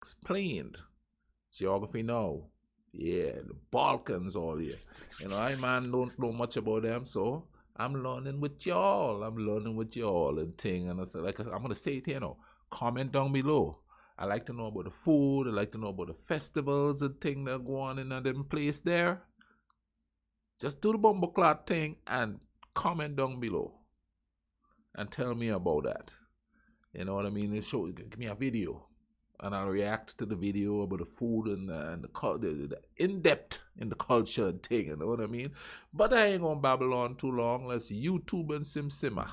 explained. Geography now. Yeah, the Balkans all here. I man don't know much about them, so I'm learning with y'all. I'm learning with y'all and thing. And I said, like I'm gonna say it here now. Comment down below. I like to know about the food. I like to know about the festivals and thing that go on in them place there. Just do the bumbleclot thing and comment down below and tell me about that. You know what I mean? Give me a video, and I'll react to the video about the food and the in-depth in the culture and thing. You know what I mean? But I ain't gonna babble on too long. Let's YouTube and simmer.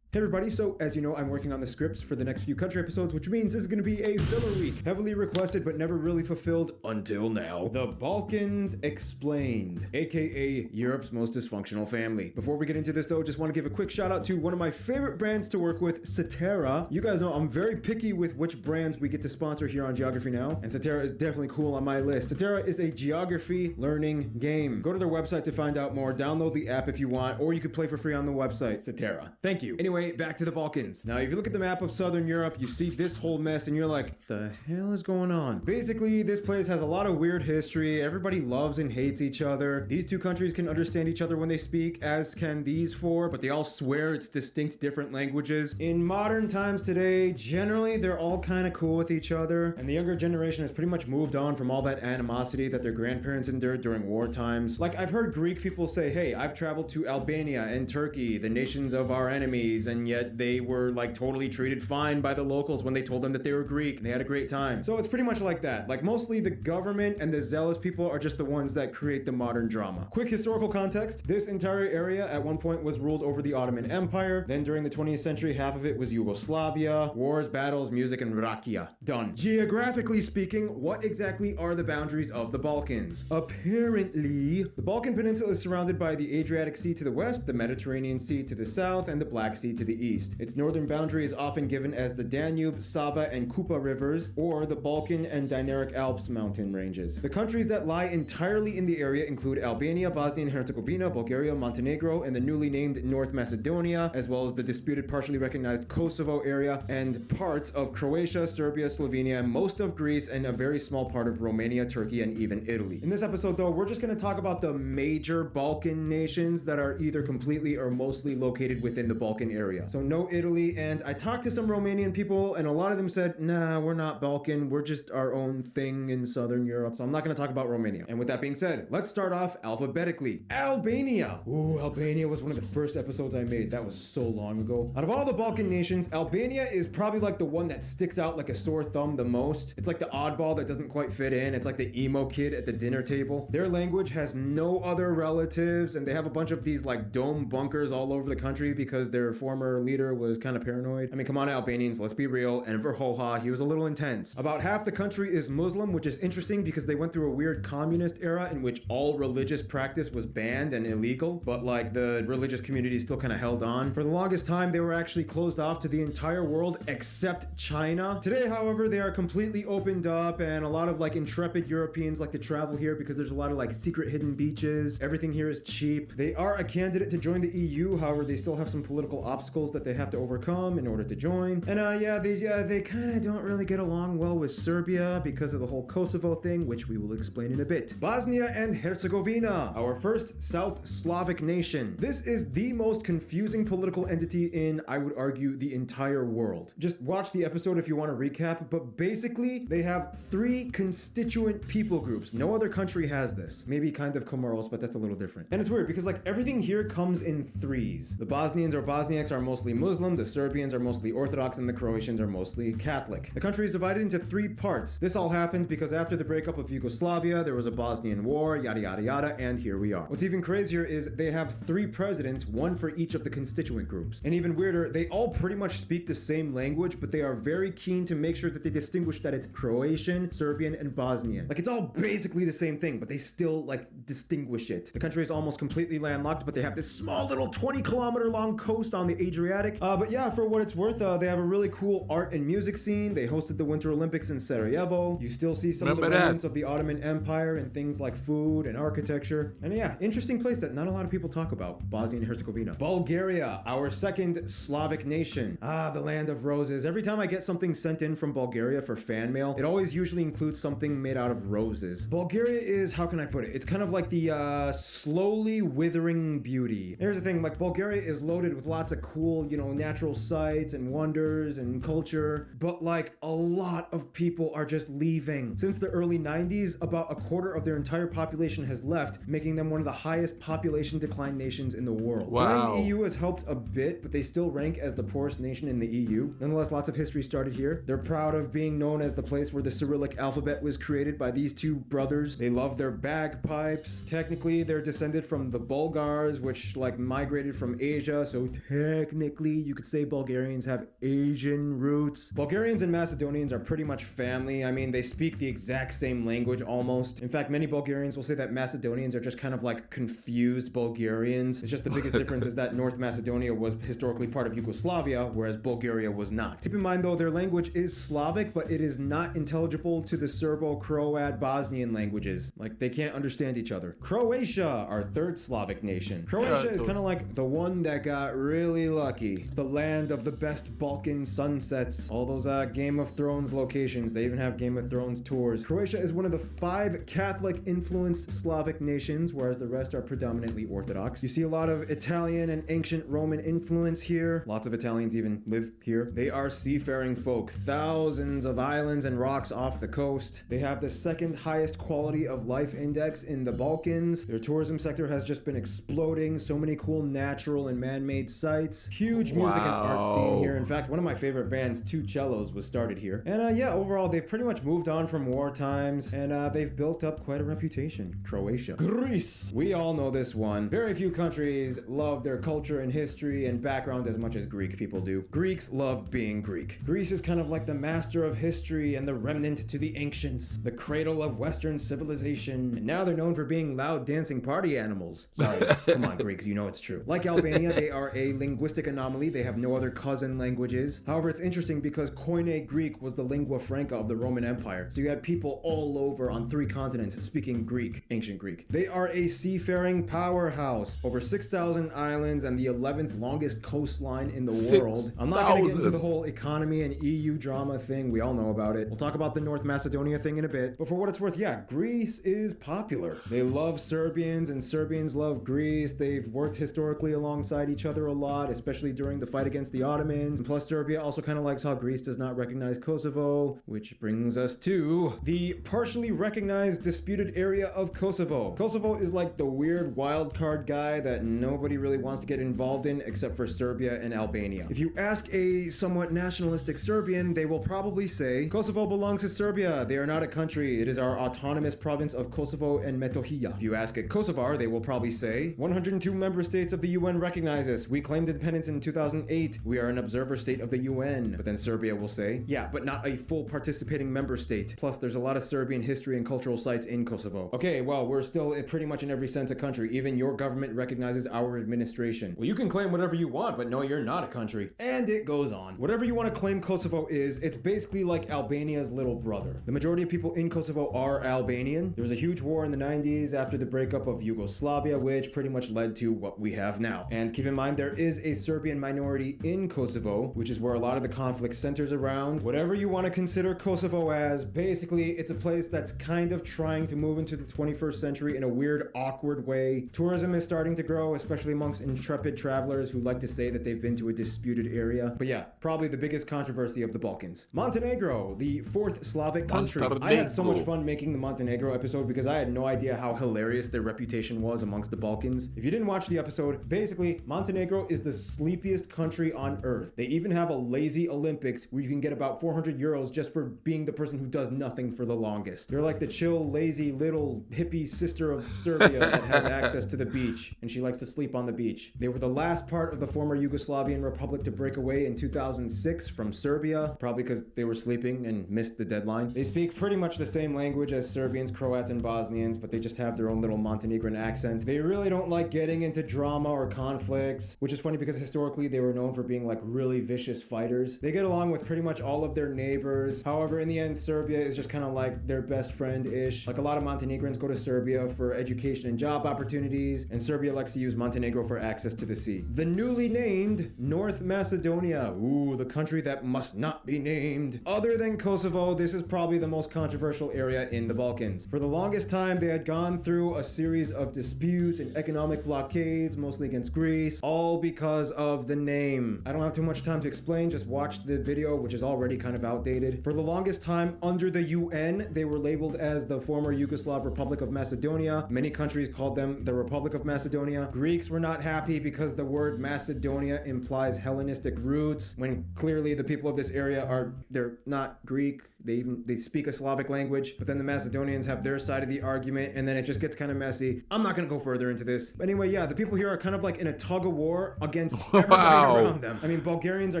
Hey everybody, so as you know, I'm working on the scripts for the next few country episodes, which means this is going to be a filler week. Heavily requested, but never really fulfilled until now. The Balkans Explained, aka Europe's most dysfunctional family. Before we get into this though, just want to give a quick shout out to one of my favorite brands to work with, Cetera. You guys know I'm very picky with which brands we get to sponsor here on Geography Now, and Cetera is definitely cool on my list. Cetera is a geography learning game. Go to their website to find out more, download the app if you want, or you can play for free on the website, Cetera. Thank you. Anyway, back to the Balkans. Now, if you look at the map of Southern Europe, you see this whole mess and you're like, the hell is going on? Basically, this place has a lot of weird history. Everybody loves and hates each other. These two countries can understand each other when they speak, as can these four, but they all swear it's distinct different languages. In modern times today, generally, they're all kind of cool with each other, and the younger generation has pretty much moved on from all that animosity that their grandparents endured during war times. Like, I've heard Greek people say, hey, I've traveled to Albania and Turkey, the nations of our enemies, and yet they were like totally treated fine by the locals when they told them that they were Greek and they had a great time. So it's pretty much like that. Like mostly the government and the zealous people are just the ones that create the modern drama. Quick historical context. This entire area at one point was ruled over the Ottoman Empire. Then during the 20th century, half of it was Yugoslavia. Wars, battles, music, and rakia. Done. Geographically speaking, what exactly are the boundaries of the Balkans? Apparently, the Balkan Peninsula is surrounded by the Adriatic Sea to the west, the Mediterranean Sea to the south, and the Black Sea to the east. Its northern boundary is often given as the Danube, Sava, and Kupa rivers, or the Balkan and Dinaric Alps mountain ranges. The countries that lie entirely in the area include Albania, Bosnia and Herzegovina, Bulgaria, Montenegro, and the newly named North Macedonia, as well as the disputed partially recognized Kosovo area, and parts of Croatia, Serbia, Slovenia, most of Greece, and a very small part of Romania, Turkey, and even Italy. In this episode, though, we're just going to talk about the major Balkan nations that are either completely or mostly located within the Balkan area. So no Italy, and I talked to some Romanian people, and a lot of them said, nah, we're not Balkan, we're just our own thing in Southern Europe, so I'm not going to talk about Romania. And with that being said, let's start off alphabetically. Albania! Ooh, Albania was one of the first episodes I made. That was so long ago. Out of all the Balkan nations, Albania is probably like the one that sticks out like a sore thumb the most. It's like the oddball that doesn't quite fit in. It's like the emo kid at the dinner table. Their language has no other relatives, and they have a bunch of these like dome bunkers all over the country because their former leader was kind of paranoid. I mean, come on, Albanians, let's be real. And Verhoha, he was a little intense. About half the country is Muslim, which is interesting because they went through a weird communist era in which all religious practice was banned and illegal, but like the religious community still kind of held on. For the longest time, they were actually closed off to the entire world except China. Today, however, they are completely opened up, and a lot of like intrepid Europeans like to travel here because there's a lot of like secret hidden beaches. Everything here is cheap. They are a candidate to join the EU, however, they still have some political obstacles that they have to overcome in order to join. And they kind of don't really get along well with Serbia because of the whole Kosovo thing, which we will explain in a bit. Bosnia and Herzegovina, our first South Slavic nation. This is the most confusing political entity in, I would argue, the entire world. Just watch the episode if you want to recap, but basically they have 3 constituent people groups. No other country has this. Maybe kind of Comoros, but that's a little different. And it's weird because like everything here comes in threes. The Bosnians or Bosniaks are mostly Muslim, the Serbians are mostly Orthodox, and the Croatians are mostly Catholic. The country is divided into 3 parts. This all happened because after the breakup of Yugoslavia, there was a Bosnian war, yada yada yada, and here we are. What's even crazier is they have 3 presidents, one for each of the constituent groups. And even weirder, they all pretty much speak the same language, but they are very keen to make sure that they distinguish that it's Croatian, Serbian, and Bosnian. Like it's all basically the same thing, but they still like distinguish it. The country is almost completely landlocked, but they have this small little 20-kilometer long coast on the Adriatic. But yeah, for what it's worth, they have a really cool art and music scene. They hosted the Winter Olympics in Sarajevo. You still see some of the remnants of the Ottoman Empire and things like food and architecture. And yeah, interesting place that not a lot of people talk about, Bosnia and Herzegovina. Bulgaria, our second Slavic nation. The land of roses. Every time I get something sent in from Bulgaria for fan mail, it always usually includes something made out of roses. Bulgaria is, how can I put it? It's kind of like the slowly withering beauty. Here's the thing, like Bulgaria is loaded with lots of cool, you know, natural sights and wonders and culture, but like a lot of people are just leaving. Since the early 90s, about a quarter of their entire population has left, making them one of the highest population decline nations in the world. Wow. Joining the EU has helped a bit, but they still rank as the poorest nation in the EU. Nonetheless, lots of history started here. They're proud of being known as the place where the Cyrillic alphabet was created by these two brothers. They love their bagpipes. Technically, they're descended from the Bulgars, which like migrated from Asia, so technically you could say Bulgarians have Asian roots. Bulgarians and Macedonians are pretty much family. I mean, they speak the exact same language almost. In fact, many Bulgarians will say that Macedonians are just kind of like confused Bulgarians. It's just the biggest difference is that North Macedonia was historically part of Yugoslavia, whereas Bulgaria was not. Keep in mind though, their language is Slavic, but it is not intelligible to the Serbo-Croat Bosnian languages. Like, they can't understand each other. Croatia, our third Slavic nation. Croatia is kind of like the one that got really lucky. It's the land of the best Balkan sunsets. All those Game of Thrones locations. They even have Game of Thrones tours. Croatia is one of the 5 Catholic-influenced Slavic nations, whereas the rest are predominantly Orthodox. You see a lot of Italian and ancient Roman influence here. Lots of Italians even live here. They are seafaring folk. Thousands of islands and rocks off the coast. They have the second highest quality of life index in the Balkans. Their tourism sector has just been exploding. So many cool natural and man-made sites. Huge music and art scene here. In fact, one of my favorite bands, Two Cellos, was started here. And yeah, overall, they've pretty much moved on from war times, and they've built up quite a reputation. Croatia. Greece. We all know this one. Very few countries love their culture and history and background as much as Greek people do. Greeks love being Greek. Greece is kind of like the master of history and the remnant to the ancients, the cradle of Western civilization, and now they're known for being loud dancing party animals. Sorry, come on Greeks, you know it's true. Like Albania, they are a linguistic anomaly. They have no other cousin languages. However, it's interesting because Koine Greek was the lingua franca of the Roman Empire, so you had people all over on 3 continents speaking Greek, ancient Greek. They are a seafaring powerhouse, over 6,000 islands and the 11th longest coastline in the world. I'm not going to get into the whole economy and EU drama thing. We all know about it. We'll talk about the North Macedonia thing in a bit. But for what it's worth, yeah, Greece is popular. They love Serbians and Serbians love Greece. They've worked historically alongside each other a lot, especially during the fight against the Ottomans. And plus, Serbia also kind of likes how Greece does not recognize Kosovo, which brings us to the partially recognized disputed area of Kosovo. Kosovo is like the weird wild card guy that nobody really wants to get involved in except for Serbia and Albania. If you ask a somewhat nationalistic Serbian, they will probably say, Kosovo belongs to Serbia. They are not a country. It is our autonomous province of Kosovo and Metohija. If you ask a Kosovar, they will probably say, 102 member states of the UN recognize us. We claimed independence in 2008. We are an observer state of the UN. But then Serbia will say, yeah, but not a full participating member state. Plus, there's a lot of Serbian history and cultural sites in Kosovo. Okay, well, we're still pretty much in every sense a country. Even your government recognizes our administration. Well, you can claim whatever you want, but no, you're not a country. And it goes on. Whatever you want to claim Kosovo is, it's basically like Albania's little brother. The majority of people in Kosovo are Albanian. There was a huge war in the 90s after the breakup of Yugoslavia, which pretty much led to what we have now. And keep in mind, there is a Serbian minority in Kosovo, which is where a lot of the conflict centers around. Whatever you want to consider Kosovo as, basically, it's a place that's kind of trying to move into the 21st century in a weird, awkward way. Tourism is starting to grow, especially amongst intrepid travelers who like to say that they've been to a disputed area. But yeah, probably the biggest controversy of the Balkans. Montenegro, the 4th Slavic country. I had so much fun making the Montenegro episode because I had no idea how hilarious their reputation was amongst the Balkans. If you didn't watch the episode, basically, Montenegro is the sleepiest country on earth. They even have a lazy Olympics where you can get about 400 euros just for being the person who does nothing for the longest. They're like the chill, lazy, little hippie sister of Serbia that has access to the beach, and she likes to sleep on the beach. They were the last part of the former Yugoslavian Republic to break away in 2006 from Serbia, probably because they were sleeping and missed the deadline. They speak pretty much the same language as Serbians, Croats, and Bosnians, but they just have their own little Montenegrin accent. They really don't like getting into drama or conflicts, which is funny because because historically they were known for being like really vicious fighters. They get along with pretty much all of their neighbors. However, in the end, Serbia is just kind of like their best friend-ish. Like a lot of Montenegrins go to Serbia for education and job opportunities, and Serbia likes to use Montenegro for access to the sea. The newly named North Macedonia. Ooh, the country that must not be named. Other than Kosovo, this is probably the most controversial area in the Balkans. For the longest time, they had gone through a series of disputes and economic blockades, mostly against Greece, all because of the name. I don't have too much time to explain, just watch the video, which is already kind of outdated. For the longest time, under the UN, they were labeled as the former Yugoslav Republic of Macedonia. Many countries called them the Republic of Macedonia. Greeks were not happy because the word Macedonia implies Hellenistic roots, when clearly the people of this area they're not Greek. They speak a Slavic language, but then the Macedonians have their side of the argument, and then it just gets kind of messy. I'm not gonna go further into this. But anyway, yeah, the people here are kind of like in a tug of war against everybody around them. I mean, Bulgarians are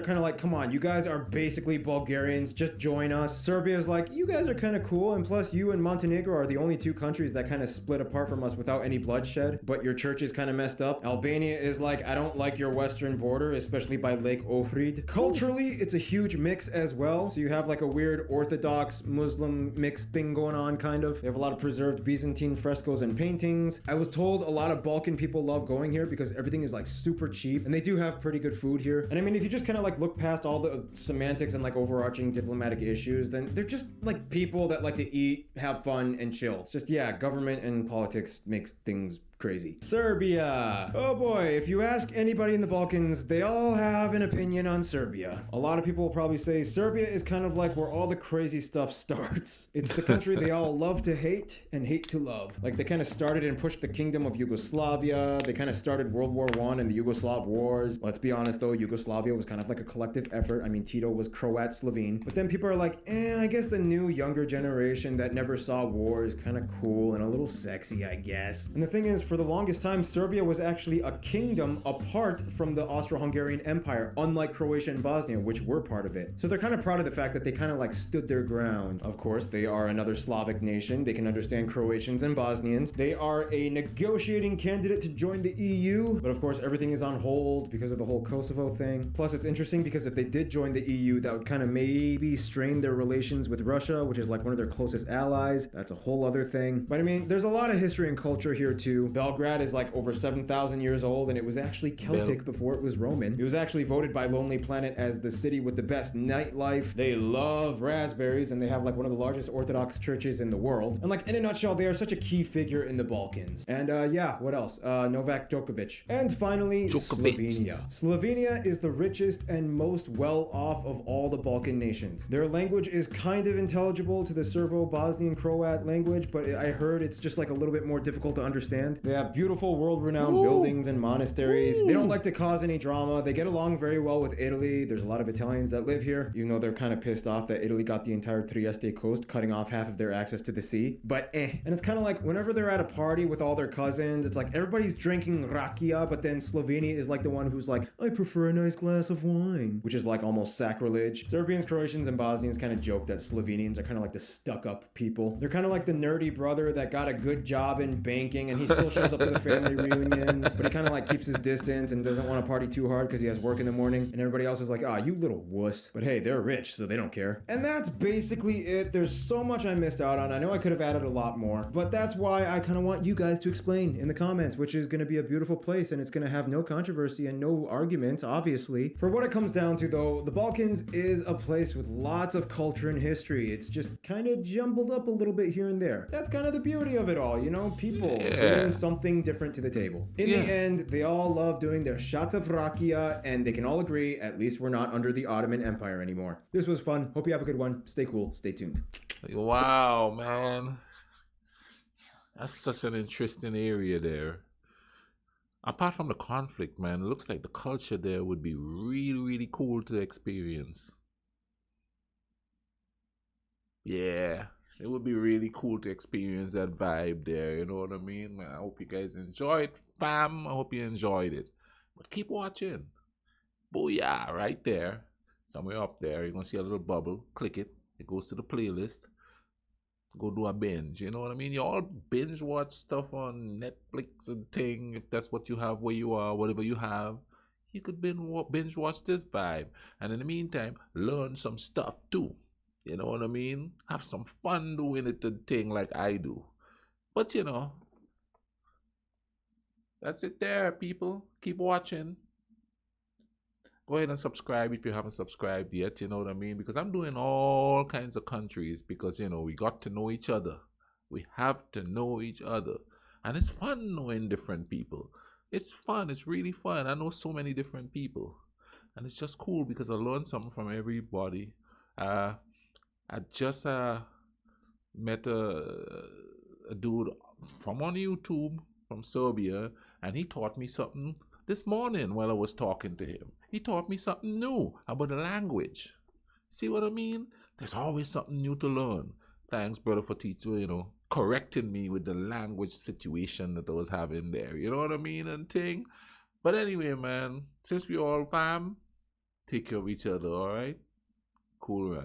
kind of like, come on, you guys are basically Bulgarians, just join us. Serbia's like, you guys are kind of cool, and plus you and Montenegro are the only two countries that kind of split apart from us without any bloodshed, but your church is kind of messed up. Albania is like, I don't like your western border, especially by Lake Ohrid. Culturally, it's a huge mix as well, so you have like a weird Orthodox Muslim mixed thing going on, kind of. They have a lot of preserved Byzantine frescoes and paintings. I was told a lot of Balkan people love going here because everything is like super cheap, and they do have pretty good food here. And I mean, if you just kind of like look past all the semantics and like overarching diplomatic issues, then they're just like people that like to eat, have fun, and chill. It's just, yeah, government and politics makes things crazy. Serbia. Oh boy, if you ask anybody in the Balkans, they all have an opinion on Serbia. A lot of people will probably say Serbia is kind of like where all the crazy stuff starts. It's the country they all love to hate and hate to love. Like they kind of started and pushed the kingdom of Yugoslavia. They kind of started World War I and the Yugoslav wars. Let's be honest though, Yugoslavia was kind of like a collective effort. I mean, Tito was Croat, Slovene. But then people are like, I guess the new younger generation that never saw war is kind of cool and a little sexy, I guess. And the thing is, for the longest time, Serbia was actually a kingdom apart from the Austro-Hungarian Empire, unlike Croatia and Bosnia, which were part of it. So they're kind of proud of the fact that they kind of like stood their ground. Of course, they are another Slavic nation. They can understand Croatians and Bosnians. They are a negotiating candidate to join the EU, but of course everything is on hold because of the whole Kosovo thing. Plus, it's interesting because if they did join the EU, that would kind of maybe strain their relations with Russia, which is like one of their closest allies. That's a whole other thing. But I mean, there's a lot of history and culture here too. Belgrade is like over 7,000 years old, and it was actually Celtic before it was Roman. It was actually voted by Lonely Planet as the city with the best nightlife. They love raspberries, and they have like one of the largest Orthodox churches in the world. And like in a nutshell, they are such a key figure in the Balkans. And yeah, what else? Novak Djokovic. And finally, Slovenia. Slovenia is the richest and most well-off of all the Balkan nations. Their language is kind of intelligible to the Serbo-Bosnian Croat language, but I heard it's just like a little bit more difficult to understand. They have beautiful world-renowned buildings and monasteries. They don't like to cause any drama. They get along very well with Italy. There's a lot of Italians that live here, even though they're kind of pissed off that Italy got the entire Trieste coast, cutting off half of their access to the sea. But And it's kind of like whenever they're at a party with all their cousins, it's like everybody's drinking rakia, but then Slovenia is like the one who's like, I prefer a nice glass of wine, which is like almost sacrilege. Serbians, Croatians, and Bosnians kind of joke that Slovenians are kind of like the stuck-up people. They're kind of like the nerdy brother that got a good job in banking, and he still shows up to the family reunions, but he kind of like keeps his distance and doesn't want to party too hard because he has work in the morning, and everybody else is like, you little wuss. But hey, they're rich, so they don't care. And that's basically it. There's so much I missed out on. I know I could have added a lot more, but that's why I kind of want you guys to explain in the comments, which is going to be a beautiful place, and it's going to have no controversy and no arguments, obviously. For what it comes down to, though, the Balkans is a place with lots of culture and history. It's just kind of jumbled up a little bit here and there. That's kind of the beauty of it all, you know? People bringing something different to the table. In the end, they all love doing their shots of rakia, and they can all agree, at least we're not under the Ottoman Empire anymore. This was fun. Hope you have a good one. Stay cool. Stay tuned. Wow, man. That's such an interesting area there. Apart from the conflict, man, it looks like the culture there would be really, really cool to experience. Yeah, it would be really cool to experience that vibe there, you know what I mean? I hope you guys enjoyed, fam. I hope you enjoyed it. But keep watching. Booyah, right there. Somewhere up there, you're going to see a little bubble. Click it. It goes to the playlist. Go do a binge, you know what I mean? You all binge watch stuff on Netflix and thing, if that's what you have where you are, whatever you have. you could binge watch this vibe. And in the meantime, learn some stuff too. You know what I mean? Have some fun doing it, the thing like I do. But you know, that's it there, people. Keep watching. Go ahead and subscribe if you haven't subscribed yet, you know what I mean? Because I'm doing all kinds of countries because, you know, we got to know each other. We have to know each other. And it's fun knowing different people. It's fun. It's really fun. I know so many different people. And it's just cool because I learn something from everybody. I just met a dude from on YouTube from Serbia, and he taught me something this morning while I was talking to him. He taught me something new about the language. See what I mean? There's always something new to learn. Thanks, brother, for teaching, you know, correcting me with the language situation that I was having there. You know what I mean? And thing. But anyway, man, since we all fam, take care of each other, all right? Cool, man.